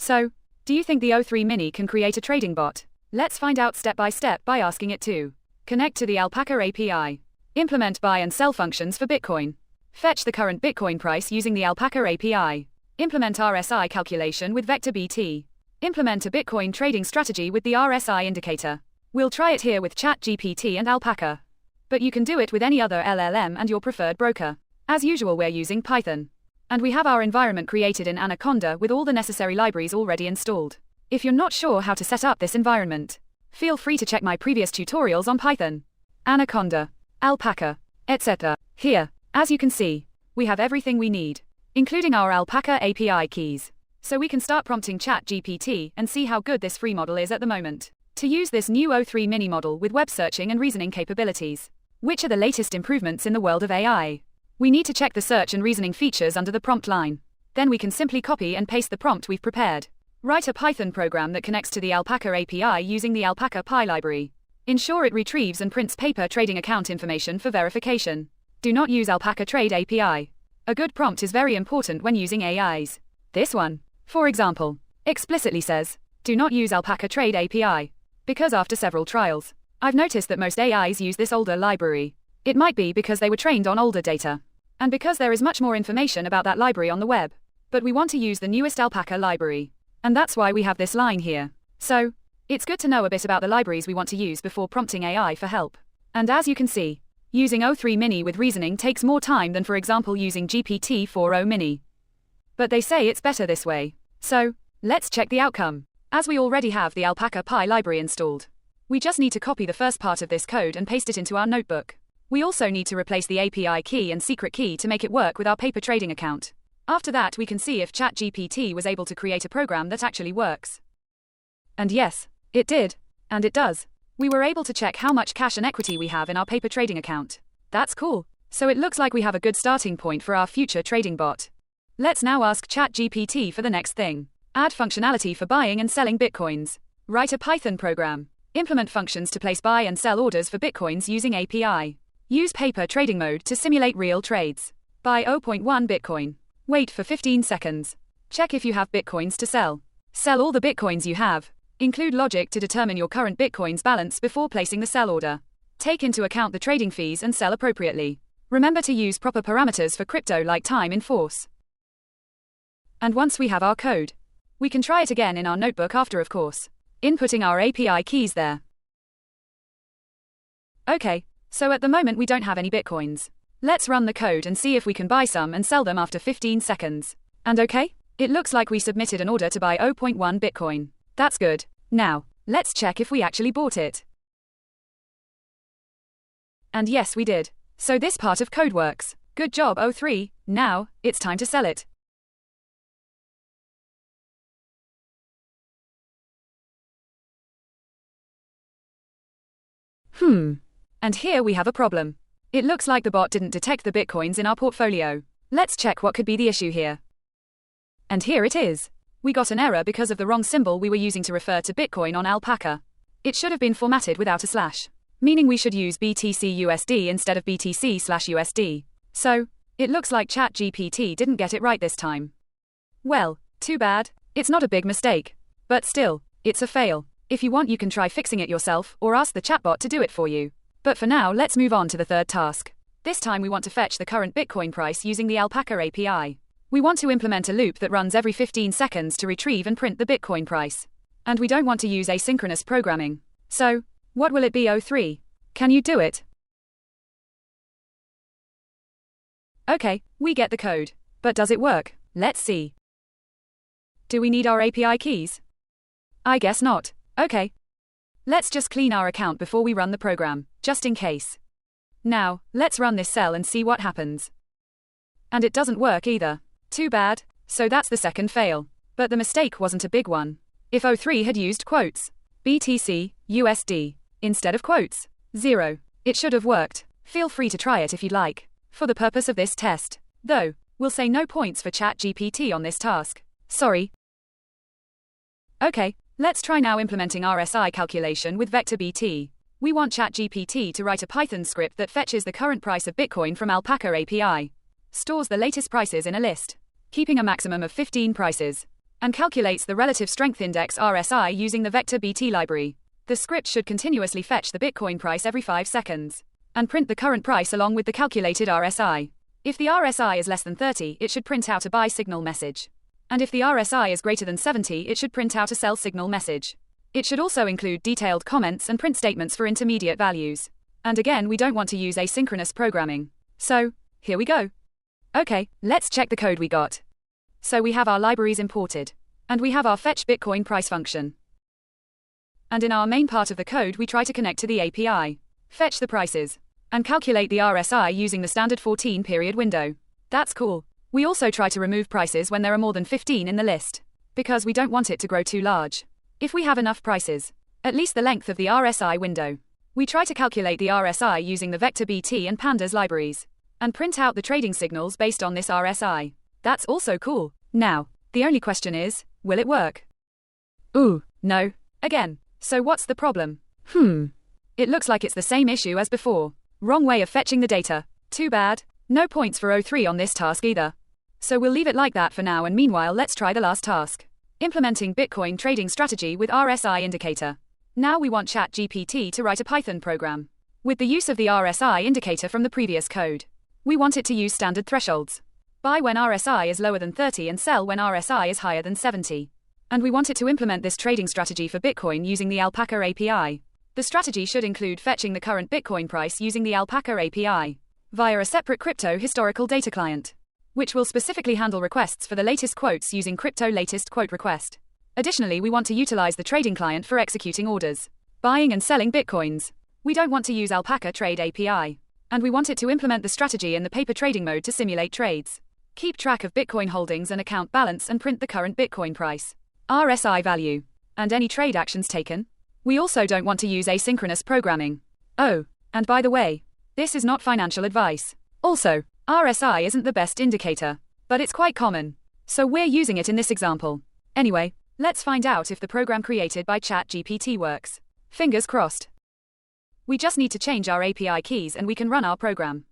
So, do you think the O3 Mini can create a trading bot? Let's find out step by step by asking it to connect to the Alpaca API, implement buy and sell functions for Bitcoin, fetch the current Bitcoin price using the Alpaca API, implement RSI calculation with vectorbt, implement a Bitcoin trading strategy with the RSI indicator. We'll try it here with ChatGPT and Alpaca. But you can do it with any other LLM and your preferred broker. As usual, we're using Python. And we have our environment created in Anaconda with all the necessary libraries already installed. If you're not sure how to set up this environment, feel free to check my previous tutorials on Python, Anaconda, Alpaca, etc. Here, as you can see, we have everything we need, including our Alpaca API keys. So we can start prompting ChatGPT and see how good this free model is at the moment. To use this new O3 Mini model with web searching and reasoning capabilities, which are the latest improvements in the world of AI, we need to check the search and reasoning features under the prompt line. Then we can simply copy and paste the prompt we've prepared. Write a Python program that connects to the Alpaca API using the alpaca-py library. Ensure it retrieves and prints paper trading account information for verification. Do not use Alpaca Trade API. A good prompt is very important when using AIs. This one, for example, explicitly says, do not use Alpaca Trade API. Because after several trials, I've noticed that most AIs use this older library. It might be because they were trained on older data, and because there is much more information about that library on the web. But we want to use the newest Alpaca library. And that's why we have this line here. So, it's good to know a bit about the libraries we want to use before prompting AI for help. And as you can see, using O3 Mini with reasoning takes more time than, for example, using GPT-4o Mini. But they say it's better this way. So, let's check the outcome. As we already have the alpaca-py library installed, we just need to copy the first part of this code and paste it into our notebook. We also need to replace the API key and secret key to make it work with our paper trading account. After that, we can see if ChatGPT was able to create a program that actually works. And yes, it did. And it does. We were able to check how much cash and equity we have in our paper trading account. That's cool. So it looks like we have a good starting point for our future trading bot. Let's now ask ChatGPT for the next thing. Add functionality for buying and selling Bitcoins. Write a Python program. Implement functions to place buy and sell orders for Bitcoins using API. Use paper trading mode to simulate real trades. Buy 0.1 Bitcoin. Wait for 15 seconds. Check if you have Bitcoins to sell. Sell all the Bitcoins you have. Include logic to determine your current Bitcoins balance before placing the sell order. Take into account the trading fees and sell appropriately. Remember to use proper parameters for crypto like time in force. And once we have our code, we can try it again in our notebook after, of course, inputting our API keys there. Okay, so at the moment we don't have any Bitcoins. Let's run the code and see if we can buy some and sell them after 15 seconds. And okay, it looks like we submitted an order to buy 0.1 Bitcoin. That's good. Now, let's check if we actually bought it. And yes, we did. So this part of code works. Good job, O3. Now, it's time to sell it. And here we have a problem. It looks like the bot didn't detect the Bitcoins in our portfolio. Let's check what could be the issue here. And here it is. We got an error because of the wrong symbol we were using to refer to Bitcoin on Alpaca. It should have been formatted without a slash, meaning we should use BTC USD instead of BTC/USD. So, it looks like ChatGPT didn't get it right this time. Well, too bad. It's not a big mistake. But still, it's a fail. If you want, you can try fixing it yourself or ask the chatbot to do it for you. But for now, let's move on to the third task. This time we want to fetch the current Bitcoin price using the Alpaca API. We want to implement a loop that runs every 15 seconds to retrieve and print the Bitcoin price. And we don't want to use asynchronous programming. So, what will it be, O3? Can you do it? Okay, we get the code. But does it work? Let's see. Do we need our API keys? I guess not. Okay. Let's just clean our account before we run the program, just in case. Now, let's run this cell and see what happens. And it doesn't work either. Too bad. So that's the second fail. But the mistake wasn't a big one. If O3 had used quotes, BTC, USD, instead of quotes, 0, it should have worked. Feel free to try it if you'd like. For the purpose of this test, though, we'll say no points for ChatGPT on this task. Sorry. Okay. Let's try now implementing RSI calculation with vectorbt. We want ChatGPT to write a Python script that fetches the current price of Bitcoin from Alpaca API, stores the latest prices in a list, keeping a maximum of 15 prices, and calculates the relative strength index RSI using the vectorbt library. The script should continuously fetch the Bitcoin price every 5 seconds and print the current price along with the calculated RSI. If the RSI is less than 30, it should print out a buy signal message. And if the RSI is greater than 70, it should print out a sell signal message. It should also include detailed comments and print statements for intermediate values. And again, we don't want to use asynchronous programming. So, here we go. Okay, let's check the code we got. So we have our libraries imported. And we have our fetch Bitcoin price function. And in our main part of the code, we try to connect to the API, fetch the prices, and calculate the RSI using the standard 14-period window. That's cool. We also try to remove prices when there are more than 15 in the list, because we don't want it to grow too large. If we have enough prices, at least the length of the RSI window, we try to calculate the RSI using the vectorbt and pandas libraries, and print out the trading signals based on this RSI. That's also cool. Now, the only question is, will it work? Ooh, no. Again. So what's the problem? It looks like it's the same issue as before. Wrong way of fetching the data. Too bad. No points for O3 on this task either. So we'll leave it like that for now, and meanwhile let's try the last task. Implementing Bitcoin trading strategy with RSI indicator. Now we want ChatGPT to write a Python program with the use of the RSI indicator from the previous code. We want it to use standard thresholds. Buy when RSI is lower than 30 and sell when RSI is higher than 70. And we want it to implement this trading strategy for Bitcoin using the Alpaca API. The strategy should include fetching the current Bitcoin price using the Alpaca API via a separate crypto historical data client, which will specifically handle requests for the latest quotes using crypto latest quote request. Additionally, we want to utilize the trading client for executing orders, buying and selling Bitcoins. We don't want to use Alpaca Trade API, and we want it to implement the strategy in the paper trading mode to simulate trades, keep track of Bitcoin holdings and account balance, and print the current Bitcoin price, RSI value, and any trade actions taken. We also don't want to use asynchronous programming. Oh, and by the way, this is not financial advice. Also, RSI isn't the best indicator, but it's quite common, so we're using it in this example. Anyway, let's find out if the program created by ChatGPT works. Fingers crossed. We just need to change our API keys and we can run our program.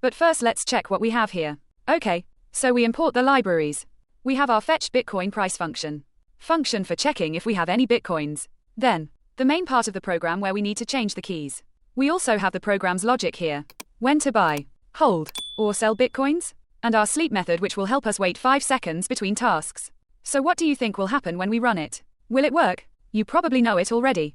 But first let's check what we have here. Okay, so we import the libraries. We have our fetch Bitcoin price function for checking if we have any Bitcoins. Then, the main part of the program where we need to change the keys. We also have the program's logic here. When to buy, hold, or sell Bitcoins, and our sleep method, which will help us wait 5 seconds between tasks. So what do you think will happen when we run it? Will it work? You probably know it already.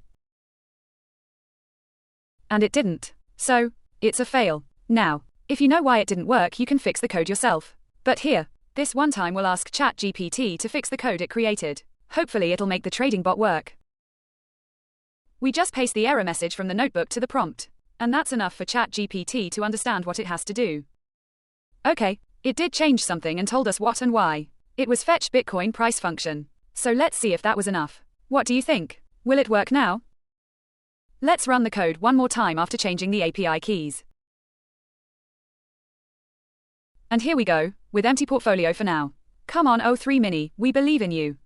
And it didn't. So, it's a fail. Now, if you know why it didn't work, you can fix the code yourself. But here, this one time we'll ask ChatGPT to fix the code it created. Hopefully it'll make the trading bot work. We just paste the error message from the notebook to the prompt, and that's enough for ChatGPT to understand what it has to do. Okay, it did change something and told us what and why. It was fetch Bitcoin price function. So let's see if that was enough. What do you think? Will it work now? Let's run the code one more time after changing the API keys. And here we go, with empty portfolio for now. Come on O3 Mini, we believe in you.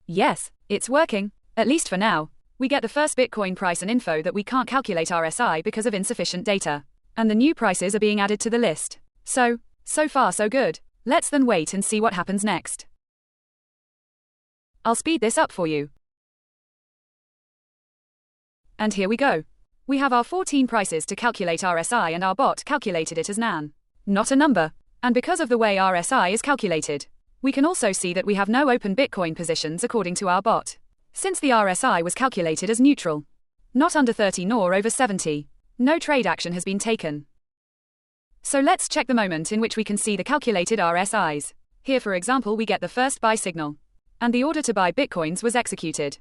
Yes, it's working, at least for now. We get the first Bitcoin price and info that we can't calculate RSI because of insufficient data. And the new prices are being added to the list. So far so good. Let's then wait and see what happens next. I'll speed this up for you. And here we go. We have our 14 prices to calculate RSI and our bot calculated it as NaN, not a number. And because of the way RSI is calculated, we can also see that we have no open Bitcoin positions according to our bot, since the RSI was calculated as neutral. Not under 30 nor over 70. No trade action has been taken. So let's check the moment in which we can see the calculated RSIs. Here for example we get the first buy signal. And the order to buy Bitcoins was executed.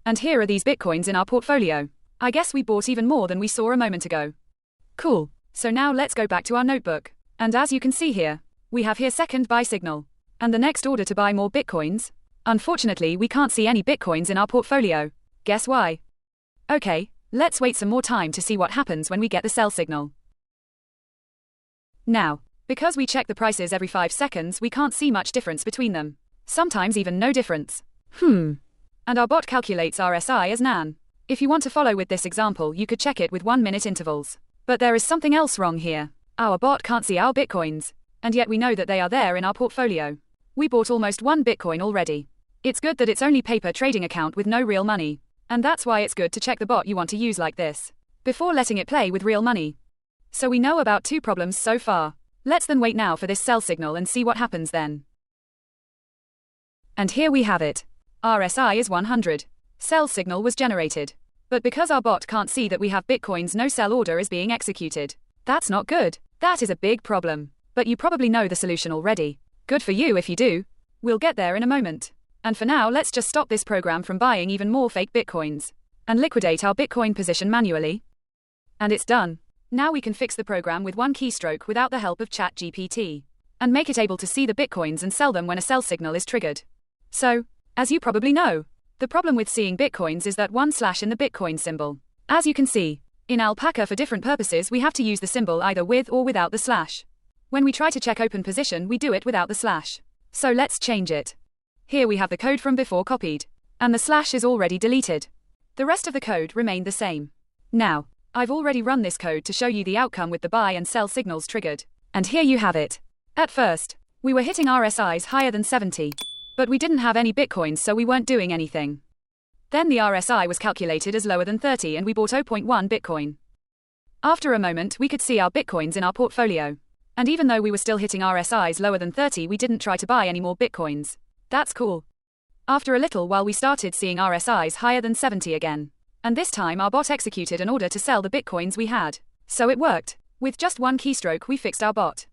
And here are these Bitcoins in our portfolio. I guess we bought even more than we saw a moment ago. Cool. So now let's go back to our notebook. And as you can see here, we have here second buy signal. And the next order to buy more Bitcoins. Unfortunately, we can't see any Bitcoins in our portfolio. Guess why? Okay, let's wait some more time to see what happens when we get the sell signal. Now, because we check the prices every 5 seconds, we can't see much difference between them. Sometimes even no difference. And our bot calculates RSI as NaN. If you want to follow with this example, you could check it with 1-minute intervals. But there is something else wrong here. Our bot can't see our Bitcoins. And yet we know that they are there in our portfolio. We bought almost 1 Bitcoin already. It's good that it's only paper trading account with no real money. And that's why it's good to check the bot you want to use like this before letting it play with real money. So we know about 2 problems so far. Let's then wait now for this sell signal and see what happens then. And here we have it. RSI is 100. Sell signal was generated. But because our bot can't see that we have Bitcoins, no sell order is being executed. That's not good. That is a big problem. But you probably know the solution already. Good for you if you do. We'll get there in a moment. And for now, let's just stop this program from buying even more fake Bitcoins and liquidate our Bitcoin position manually. And it's done. Now we can fix the program with 1 keystroke without the help of ChatGPT and make it able to see the Bitcoins and sell them when a sell signal is triggered. So, as you probably know, the problem with seeing Bitcoins is that 1 slash in the Bitcoin symbol. As you can see, in Alpaca for different purposes we have to use the symbol either with or without the slash. When we try to check open position we do it without the slash. So let's change it. Here we have the code from before copied, and the slash is already deleted. The rest of the code remained the same. Now, I've already run this code to show you the outcome with the buy and sell signals triggered. And here you have it. At first, we were hitting RSIs higher than 70. But we didn't have any Bitcoins so we weren't doing anything. Then the RSI was calculated as lower than 30 and we bought 0.1 Bitcoin. After a moment we could see our Bitcoins in our portfolio. And even though we were still hitting RSIs lower than 30 we didn't try to buy any more Bitcoins. That's cool. After a little while we started seeing RSIs higher than 70 again. And this time our bot executed an order to sell the Bitcoins we had. So it worked. With just 1 keystroke we fixed our bot.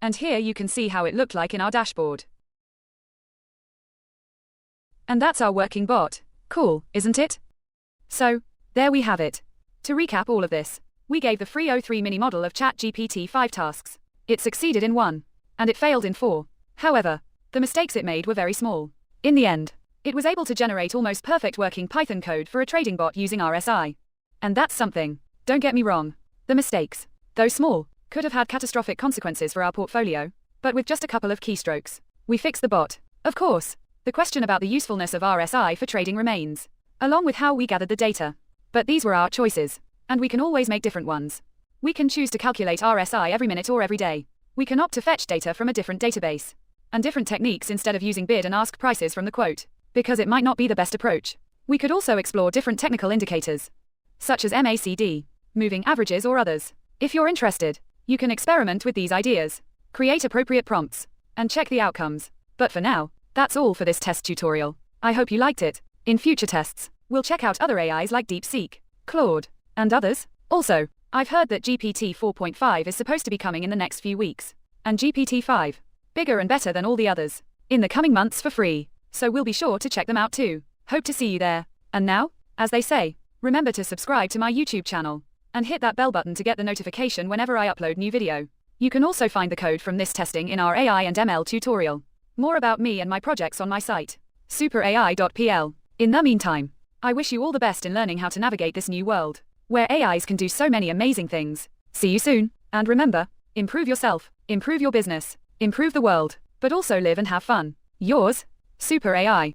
And here you can see how it looked like in our dashboard. And that's our working bot. Cool, isn't it? So, there we have it. To recap all of this, we gave the free O3 Mini model of ChatGPT 5 tasks. It succeeded in 1. And it failed in 4. However, the mistakes it made were very small. In the end, it was able to generate almost perfect working Python code for a trading bot using RSI. And that's something. Don't get me wrong. The mistakes, though small, could have had catastrophic consequences for our portfolio. But with just a couple of keystrokes, we fixed the bot. Of course, the question about the usefulness of RSI for trading remains, along with how we gathered the data. But these were our choices, and we can always make different ones. We can choose to calculate RSI every minute or every day. We can opt to fetch data from a different database, and different techniques instead of using bid and ask prices from the quote, because it might not be the best approach. We could also explore different technical indicators, such as MACD, moving averages or others. If you're interested, you can experiment with these ideas, create appropriate prompts, and check the outcomes. But for now, that's all for this test tutorial. I hope you liked it. In future tests, we'll check out other AIs like DeepSeek, Claude, and others. Also, I've heard that GPT 4.5 is supposed to be coming in the next few weeks. And GPT 5, bigger and better than all the others, in the coming months for free. So we'll be sure to check them out too. Hope to see you there. And now, as they say, remember to subscribe to my YouTube channel and hit that bell button to get the notification whenever I upload new video. You can also find the code from this testing in our AI and ML tutorial. More about me and my projects on my site, superai.pl. In the meantime, I wish you all the best in learning how to navigate this new world, where AIs can do so many amazing things. See you soon, and remember, improve yourself, improve your business, improve the world, but also live and have fun. Yours, Super AI.